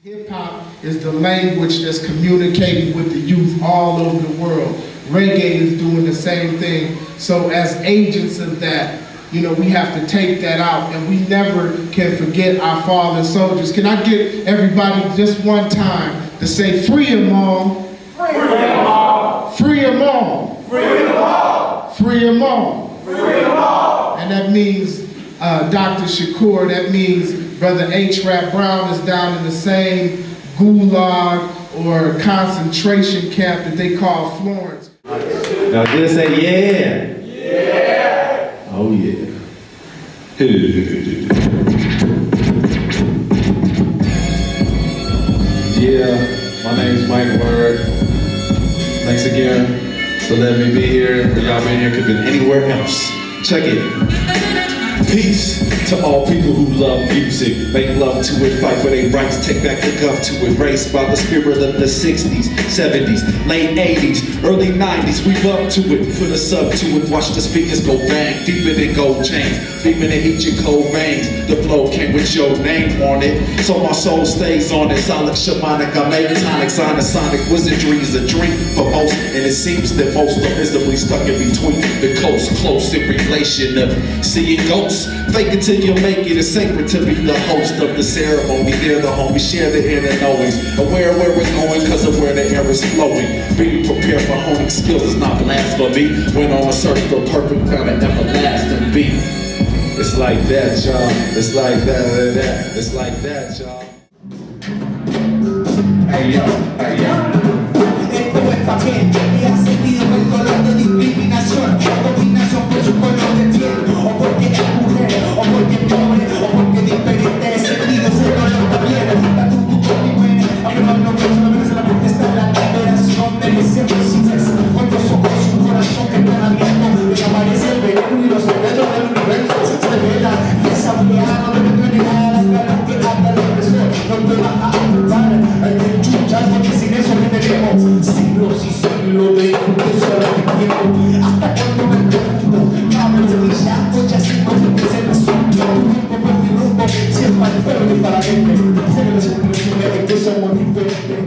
Hip-hop is the language that's communicating with the youth all over the world. Reggae is doing the same thing. So as agents of that, you know, we have to take that out, and we never can forget our fallen soldiers. Can I get everybody just one time to say, free them all. Free them all. Free them all. Free them all. Free them all. Free them all. And that means Dr. Shakur, that means Brother H. Rap Brown is down in the same gulag or concentration camp that they call Florence. Now just say yeah. Yeah. Oh yeah. Yeah, my name's Mike Word. Thanks again for letting me be here. Y'all been here, could have been anywhere else. Check it. Peace to all people who love music. Make love to it, fight for their rights, take back the gun to it. Raised by the spirit of the 60s, 70s, late 80s, early 90s. We love to it, put a sub to it. Watch the speakers go bang, deeper than gold chains, beaming to heat your cold veins. The flow came with your name on it, so my soul stays on it. Solid shamanic, I make tonics. Sonic wizardry is a dream for most, and it seems that most are visibly stuck in between the coast, close in relation of seeing ghosts. Fake it till you make it. It's sacred to be the host of the ceremony. Hear the homies, share the inner knowings. Aware where we're going because of where the air is flowing. Being prepared for honing skills is not blasphemy. Went on a search for perfect, found an everlasting beat. It's like that, y'all. It's like that. It's like that, y'all. Hey yo, hey yo. Esto es papel y ha sentido el color de discriminación. Dominación por su color de piel, o porque es mujer, o porque es pobre, o porque diferentes sentidos el color también. Tanto tú como mi mujer, aunque no solamente la protesta, la liberación merecemos citas. Con los ojos y un corazón que están abiertos, desaparece el veneno y los secretos del universo se revelan. Y esa oleada no debe tener nada claro que anda el opresor. No te va a ayudar a enchuchar, porque sin eso que tenemos siglos y siglos de injusticia repitiendo. Hasta cuando me pregunto, cabros de llanto, ya siento que se me subió. Rumbo por mi rumbo, siempre al pueblo y para la gente. Se me desilusiona que somos diferentes.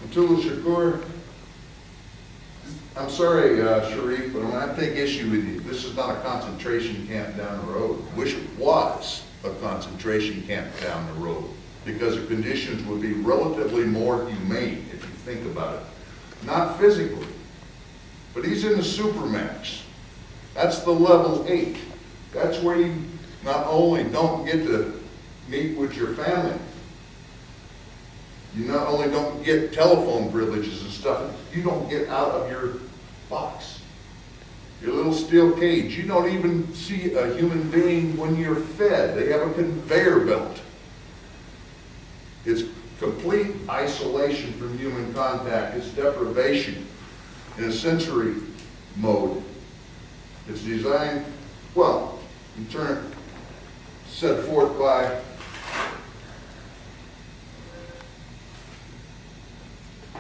Mutulu Shakur, I'm sorry, Shareef, but I'm going to take issue with you. This is not a concentration camp down the road. Wish it was a concentration camp down the road, because the conditions would be relatively more humane if you think about it. Not physically, but he's in the supermax. That's the level 8. That's where you not only don't get to meet with your family, you not only don't get telephone privileges and stuff, you don't get out of your box, your little steel cage. You don't even see a human being when you're fed. They have a conveyor belt. It's complete isolation from human contact. It's deprivation in a sensory mode. It's designed, well, in turn, set forth by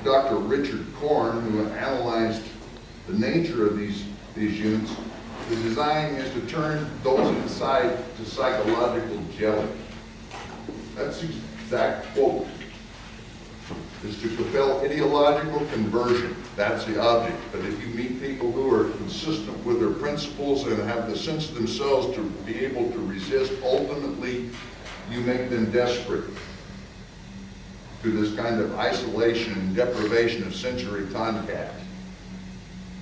Dr. Richard Korn, who analyzed the nature of these units. The design is to turn those inside to psychological jelly. That's the exact quote. Is to compel ideological conversion. That's the object. But if you meet people who are consistent with their principles and have the sense of themselves to be able to resist, ultimately you make them desperate to this kind of isolation and deprivation of sensory contact.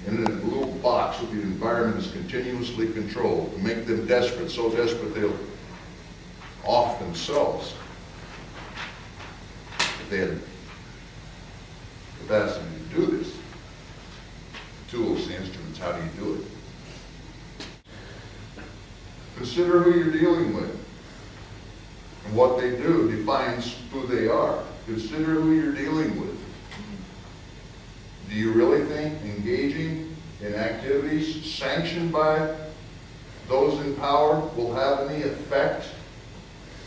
In a little box where the environment is continuously controlled, to make them desperate, so desperate they'll off themselves. If they had capacity to do this, the tools, the instruments, how do you do it? Consider who you're dealing with. And what they do defines who they are. Consider who you're dealing with. Do you really think engaging in activities sanctioned by those in power will have any effect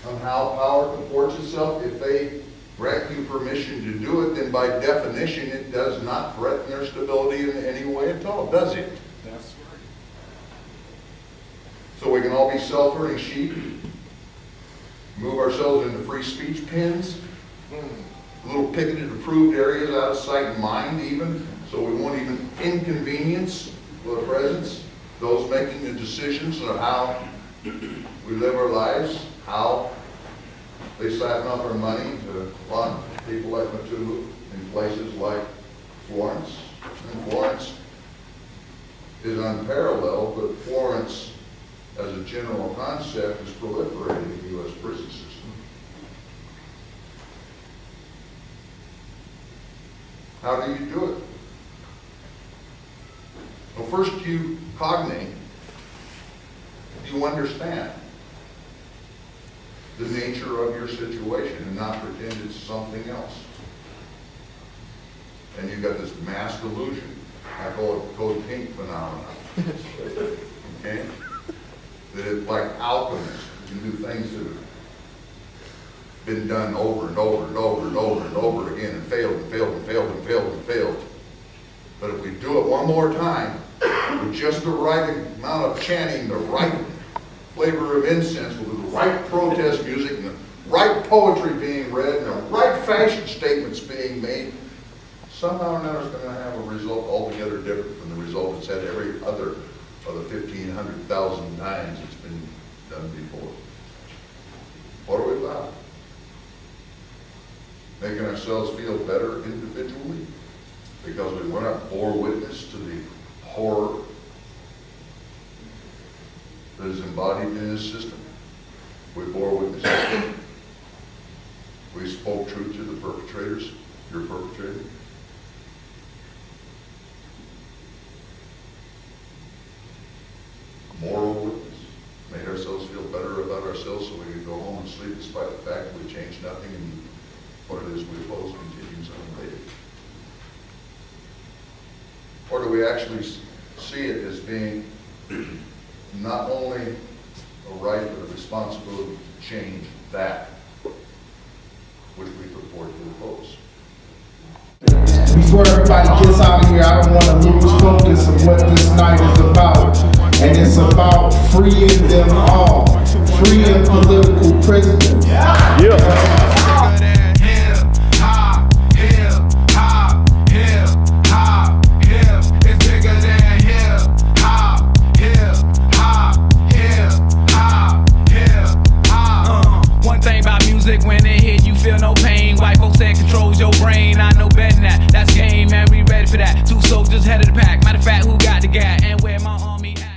on how power comports itself? If they grant you permission to do it, then by definition it does not threaten their stability in any way at all, does it? That's right. So we can all be self-earning sheep Move ourselves into free speech pens, little picketed approved areas out of sight and mind even, so we won't even inconvenience the presence, those making the decisions of how we live our lives, how they siphon off our money to fund people like Mutulu in places like Florence. And Florence is unparalleled, but Florence as a general concept is proliferating in the U.S. prison system. How do you do it? Well, first you cognate, you understand the nature of your situation and not pretend it's something else. And you've got this mass delusion. I call it code pink phenomenon. Okay? That it's like alchemists. You do things that have been done over and over and over and over and over again and failed and failed and failed and failed and failed. But if we do it one more time, with just the right amount of chanting, the right flavor of incense, with the right protest music, and the right poetry being read, and the right fashion statements being made, somehow or another it's going to have a result altogether different from the result it's had every other of the 1,500,000 times it's been done before. What are we about? Making ourselves feel better individually because we want to bore witness to the horror that is embodied in this system. We bore witness to it. We spoke truth to the perpetrators, your perpetrator. Moral witness. Made ourselves feel better about ourselves so we could go home and sleep despite the fact that we changed nothing and what it is we oppose continues unabated. Or do we actually see it as being not only a right but a responsibility to change that which we purport to oppose? Before everybody gets out of here, I don't want to lose focus of what this night is about. And it's about freeing them all. Freeing political prisoners. One thing about music, when it hit, you feel no pain. White folks say it controls your brain. I know better than that. That's game, man. We ready for that. Two soldiers head of the pack. Matter of fact, who got the gat and where my army at?